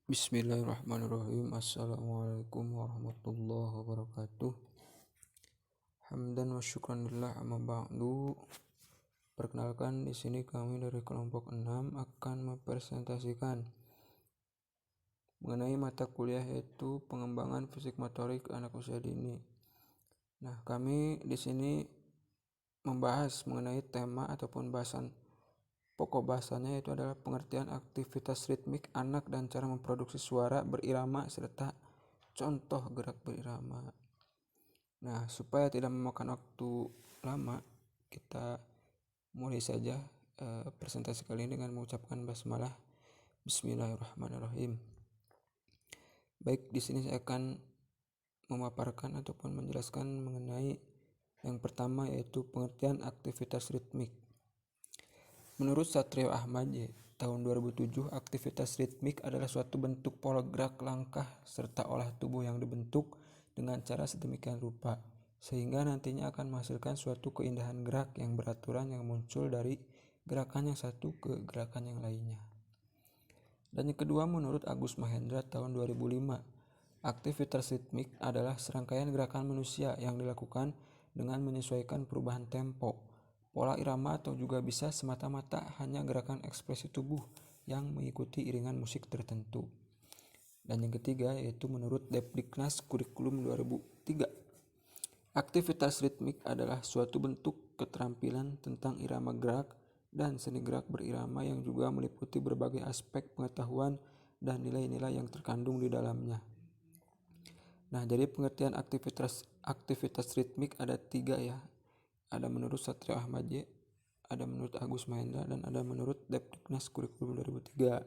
Bismillahirrahmanirrahim. Assalamualaikum warahmatullahi wabarakatuh. Hamdan wa syukranillah amma ba'du. Perkenalkan, di sini kami dari kelompok 6 akan mempresentasikan mengenai mata kuliah yaitu pengembangan fisik motorik anak usia dini. Nah, kami di sini membahas mengenai tema ataupun pokok bahasanya yaitu adalah pengertian aktivitas ritmik anak dan cara memproduksi suara berirama serta contoh gerak berirama. Nah, supaya tidak memakan waktu lama, kita mulai saja presentasi kali ini dengan mengucapkan basmalah. Bismillahirrahmanirrahim. Baik, di sini saya akan memaparkan ataupun menjelaskan mengenai yang pertama yaitu pengertian aktivitas ritmik. Menurut Satrio Ahmad tahun 2007, aktivitas ritmik adalah suatu bentuk pola gerak, langkah, serta olah tubuh yang dibentuk dengan cara sedemikian rupa, sehingga nantinya akan menghasilkan suatu keindahan gerak yang beraturan yang muncul dari gerakan yang satu ke gerakan yang lainnya. Dan yang kedua, menurut Agus Mahendra tahun 2005, aktivitas ritmik adalah serangkaian gerakan manusia yang dilakukan dengan menyesuaikan perubahan tempo, pola irama, atau juga bisa semata-mata hanya gerakan ekspresi tubuh yang mengikuti iringan musik tertentu. Dan yang ketiga yaitu menurut Depdiknas Kurikulum 2003, aktivitas ritmik adalah suatu bentuk keterampilan tentang irama gerak dan seni gerak berirama yang juga meliputi berbagai aspek pengetahuan dan nilai-nilai yang terkandung di dalamnya. Nah, jadi pengertian aktivitas ritmik ada 3 ya. Ada menurut Satrio Ahmad, ada menurut Agus Mahendra, dan ada menurut Depdiknas Kurikulum 2003.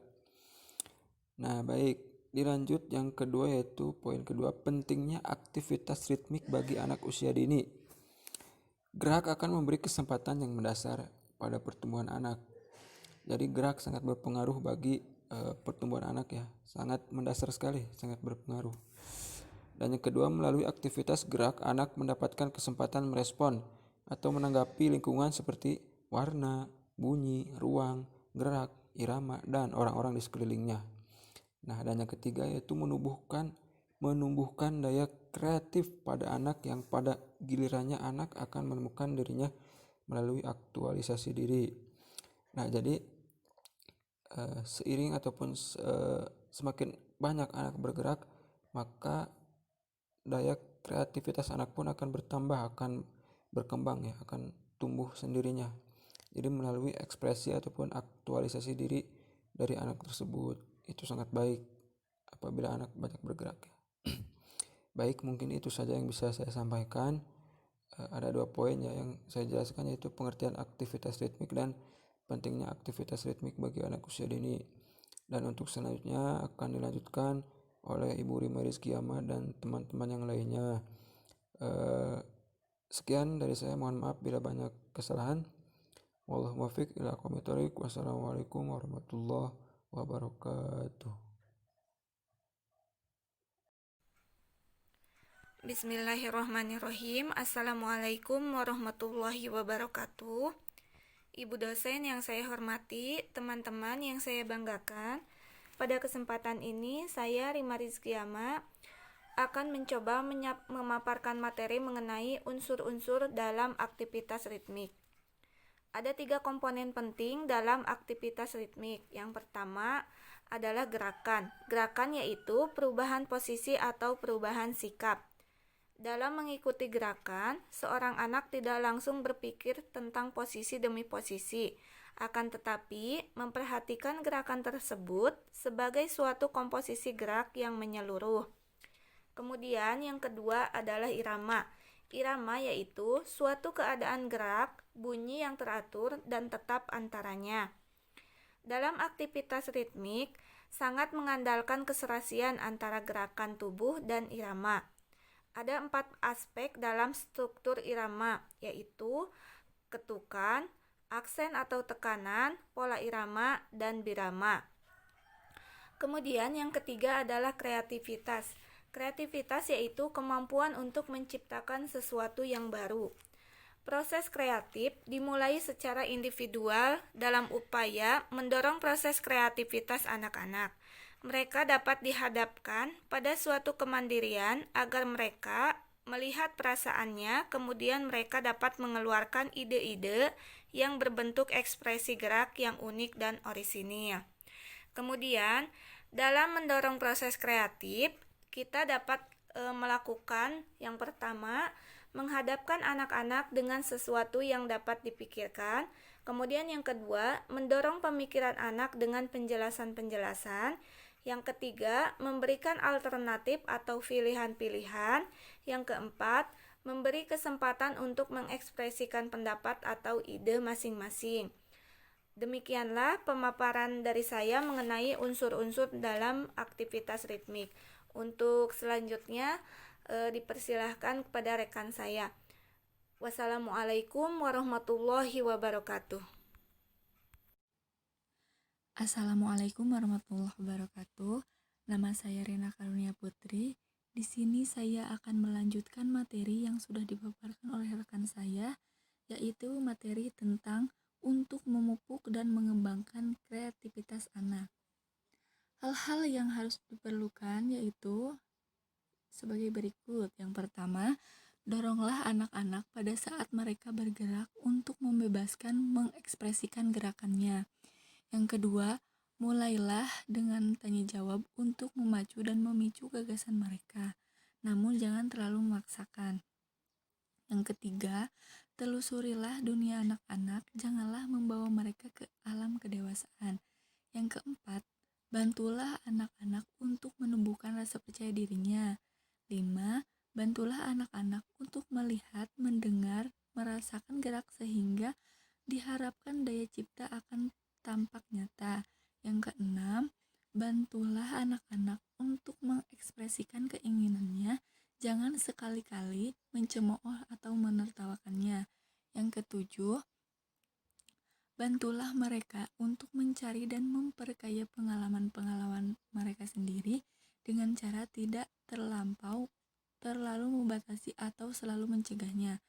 Nah, baik, dilanjut yang kedua yaitu poin kedua, pentingnya aktivitas ritmik bagi anak usia dini. Gerak akan memberi kesempatan yang mendasar pada pertumbuhan anak. Jadi gerak sangat berpengaruh bagi pertumbuhan anak ya, sangat mendasar sekali, sangat berpengaruh. Dan yang kedua, melalui aktivitas gerak anak mendapatkan kesempatan merespon atau menanggapi lingkungan seperti warna, bunyi, ruang, gerak, irama, dan orang-orang di sekelilingnya. Nah, dan yang ketiga yaitu menumbuhkan daya kreatif pada anak yang pada gilirannya anak akan menemukan dirinya melalui aktualisasi diri. Nah, jadi seiring ataupun semakin banyak anak bergerak, maka daya kreativitas anak pun akan bertambah, akan berkembang ya, akan tumbuh sendirinya. Jadi melalui ekspresi ataupun aktualisasi diri dari anak tersebut itu sangat baik apabila anak banyak bergerak ya. Baik, mungkin itu saja yang bisa saya sampaikan. Ada 2 poin ya yang saya jelaskan, yaitu pengertian aktivitas ritmik dan pentingnya aktivitas ritmik bagi anak usia dini. Dan untuk selanjutnya akan dilanjutkan oleh Ibu Rima Rizkyama dan teman-teman yang lainnya. Sekian dari saya, mohon maaf bila banyak kesalahan. Wallahu muwaffiq ila aqwamit thoriq. Wassalamualaikum warahmatullahi wabarakatuh. Bismillahirrahmanirrahim. Assalamualaikum warahmatullahi wabarakatuh. Ibu dosen yang saya hormati, teman-teman yang saya banggakan, pada kesempatan ini saya Rima Rizkyama akan mencoba memaparkan materi mengenai unsur-unsur dalam aktivitas ritmik. Ada 3 komponen penting dalam aktivitas ritmik. Yang pertama adalah gerakan. Gerakan yaitu perubahan posisi atau perubahan sikap. Dalam mengikuti gerakan, seorang anak tidak langsung berpikir tentang posisi demi posisi, akan tetapi memperhatikan gerakan tersebut sebagai suatu komposisi gerak yang menyeluruh. Kemudian yang kedua adalah irama. Irama yaitu suatu keadaan gerak, bunyi yang teratur dan tetap antaranya. Dalam aktivitas ritmik, sangat mengandalkan keserasian antara gerakan tubuh dan irama. Ada 4 aspek dalam struktur irama, yaitu ketukan, aksen atau tekanan, pola irama, dan birama. Kemudian yang ketiga adalah kreativitas. Kreativitas yaitu kemampuan untuk menciptakan sesuatu yang baru. Proses kreatif dimulai secara individual dalam upaya mendorong proses kreativitas anak-anak. Mereka dapat dihadapkan pada suatu kemandirian agar mereka melihat perasaannya, kemudian mereka dapat mengeluarkan ide-ide yang berbentuk ekspresi gerak yang unik dan orisinil. Kemudian, dalam mendorong proses kreatif, kita dapat melakukan yang pertama, menghadapkan anak-anak dengan sesuatu yang dapat dipikirkan. Kemudian yang kedua, mendorong pemikiran anak dengan penjelasan-penjelasan. Yang ketiga, memberikan alternatif atau pilihan-pilihan. Yang keempat, memberi kesempatan untuk mengekspresikan pendapat atau ide masing-masing. Demikianlah pemaparan dari saya mengenai unsur-unsur dalam aktivitas ritmik. Untuk selanjutnya, dipersilahkan kepada rekan saya. Wassalamualaikum warahmatullahi wabarakatuh. Assalamualaikum warahmatullahi wabarakatuh. Nama saya Rina Karunia Putri. Di sini saya akan melanjutkan materi yang sudah dipaparkan oleh rekan saya, yaitu materi tentang untuk memupuk dan mengembangkan kreativitas anak. Hal-hal yang harus diperlukan yaitu sebagai berikut. Yang pertama, doronglah anak-anak pada saat mereka bergerak untuk membebaskan mengekspresikan gerakannya. Yang kedua, mulailah dengan tanya jawab untuk memacu dan memicu gagasan mereka, namun jangan terlalu memaksakan. Yang ketiga, telusurilah dunia anak-anak, janganlah membawa mereka ke alam kedewasaan. Yang keempat, bantulah anak-anak untuk menumbuhkan rasa percaya dirinya. 5. Bantulah anak-anak untuk melihat, mendengar, merasakan gerak sehingga diharapkan daya cipta akan tampak nyata. Yang keenam, bantulah anak-anak untuk mengekspresikan keinginannya, jangan sekali-kali mencemooh atau menertawakannya. Yang ketujuh, bantulah mereka untuk mencari dan memperkaya pengalaman-pengalaman mereka sendiri dengan cara tidak terlalu membatasi atau selalu mencegahnya.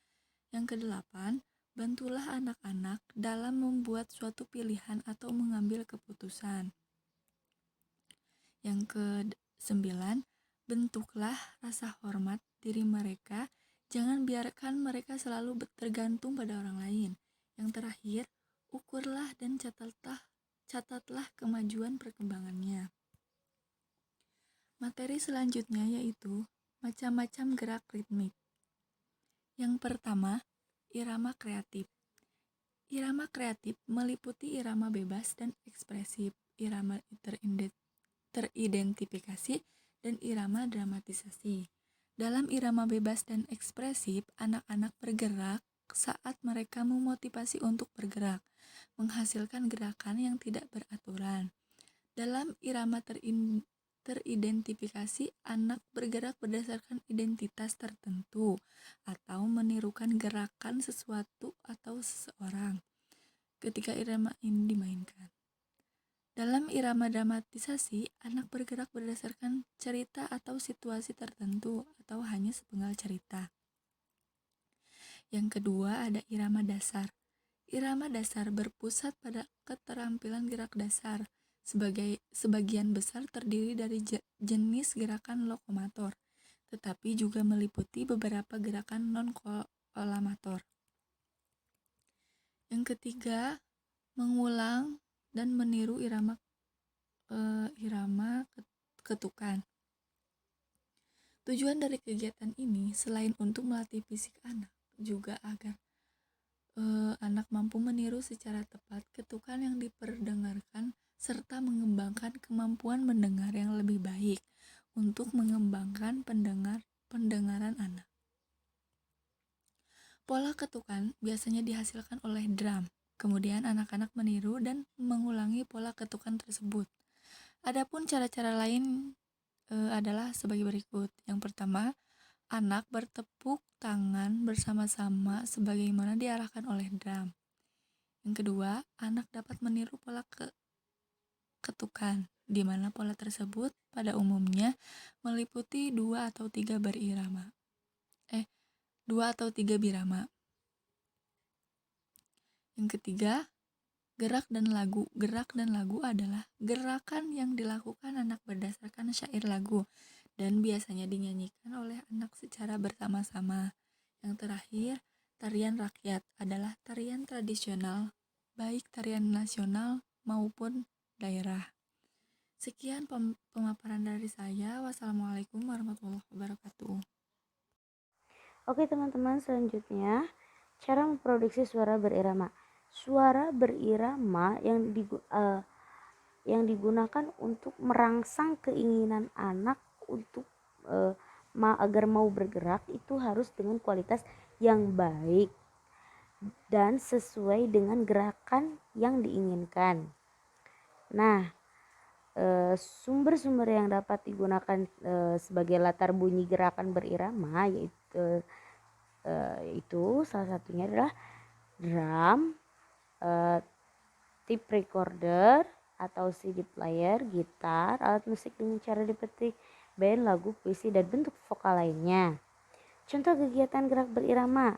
Yang kedelapan, bantulah anak-anak dalam membuat suatu pilihan atau mengambil keputusan. Yang ke-9, bentuklah rasa hormat diri mereka, jangan biarkan mereka selalu tergantung pada orang lain. Yang terakhir, ukurlah dan catatlah kemajuan perkembangannya. Materi selanjutnya yaitu macam-macam gerak ritmik. Yang pertama, irama kreatif. Irama kreatif meliputi irama bebas dan ekspresif, irama teridentifikasi, dan irama dramatisasi. Dalam irama bebas dan ekspresif, anak-anak bergerak saat mereka memotivasi untuk bergerak, menghasilkan gerakan yang tidak beraturan. Dalam irama teridentifikasi, anak bergerak berdasarkan identitas tertentu atau menirukan gerakan sesuatu atau seseorang ketika irama ini dimainkan. Dalam irama dramatisasi, anak bergerak berdasarkan cerita atau situasi tertentu atau hanya sepenggal cerita. Yang kedua ada irama dasar. Irama dasar berpusat pada keterampilan gerak dasar. Sebagian besar terdiri dari jenis gerakan lokomotor, tetapi juga meliputi beberapa gerakan non-kolamator. Yang ketiga, mengulang dan meniru irama ketukan. Tujuan dari kegiatan ini selain untuk melatih fisik anak, juga agar anak mampu meniru secara tepat ketukan yang diperdengarkan serta mengembangkan kemampuan mendengar yang lebih baik untuk mengembangkan pendengaran anak. Pola ketukan biasanya dihasilkan oleh drum. Kemudian anak-anak meniru dan mengulangi pola ketukan tersebut. Adapun cara-cara lain adalah sebagai berikut. Yang pertama, anak bertepuk tangan bersama-sama sebagaimana diarahkan oleh drum. Yang kedua, anak dapat meniru pola ketukan, di mana pola tersebut pada umumnya meliputi 2 atau 3 birama. Yang ketiga, Gerak dan lagu. Gerak dan lagu adalah gerakan yang dilakukan anak berdasarkan syair lagu dan biasanya dinyanyikan oleh anak secara bersama-sama. Yang terakhir, tarian rakyat adalah tarian tradisional, baik tarian nasional maupun daerah. Sekian pemaparan dari saya. Wassalamualaikum warahmatullahi wabarakatuh. Oke teman-teman, selanjutnya cara memproduksi suara berirama. Suara berirama yang digunakan untuk merangsang keinginan anak untuk agar mau bergerak itu harus dengan kualitas yang baik dan sesuai dengan gerakan yang diinginkan. Nah, sumber-sumber yang dapat digunakan sebagai latar bunyi gerakan berirama itu salah satunya adalah drum, tape recorder atau CD player, gitar, alat musik dengan cara dipetik, band, lagu, puisi, dan bentuk vokal lainnya. Contoh kegiatan gerak berirama,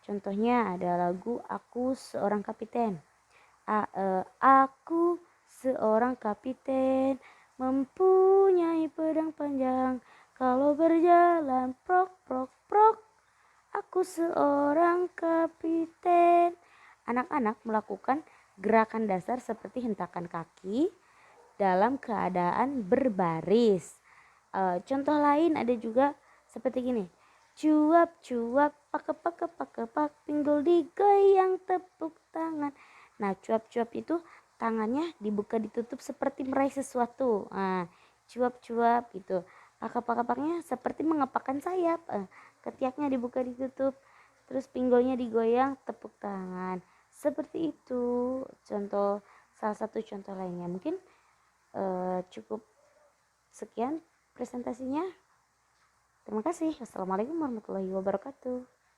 contohnya ada lagu Aku Seorang Kapiten. Aku seorang kapiten, mempunyai pedang panjang, kalau berjalan prok prok prok. Aku seorang kapiten. Anak-anak melakukan gerakan dasar seperti hentakan kaki dalam keadaan berbaris. Contoh lain ada juga seperti gini. Cuap cuap pak pak pak pak, pinggul digoyang tepuk tangan. Nah, cuap-cuap itu tangannya dibuka ditutup seperti meraih sesuatu. Nah, cuap-cuap gitu. Papak-paknya seperti mengepakkan sayap. Ketiaknya dibuka ditutup. Terus pinggulnya digoyang, tepuk tangan. Seperti itu. Salah satu contoh lainnya. Mungkin cukup sekian presentasinya. Terima kasih. Wassalamualaikum warahmatullahi wabarakatuh.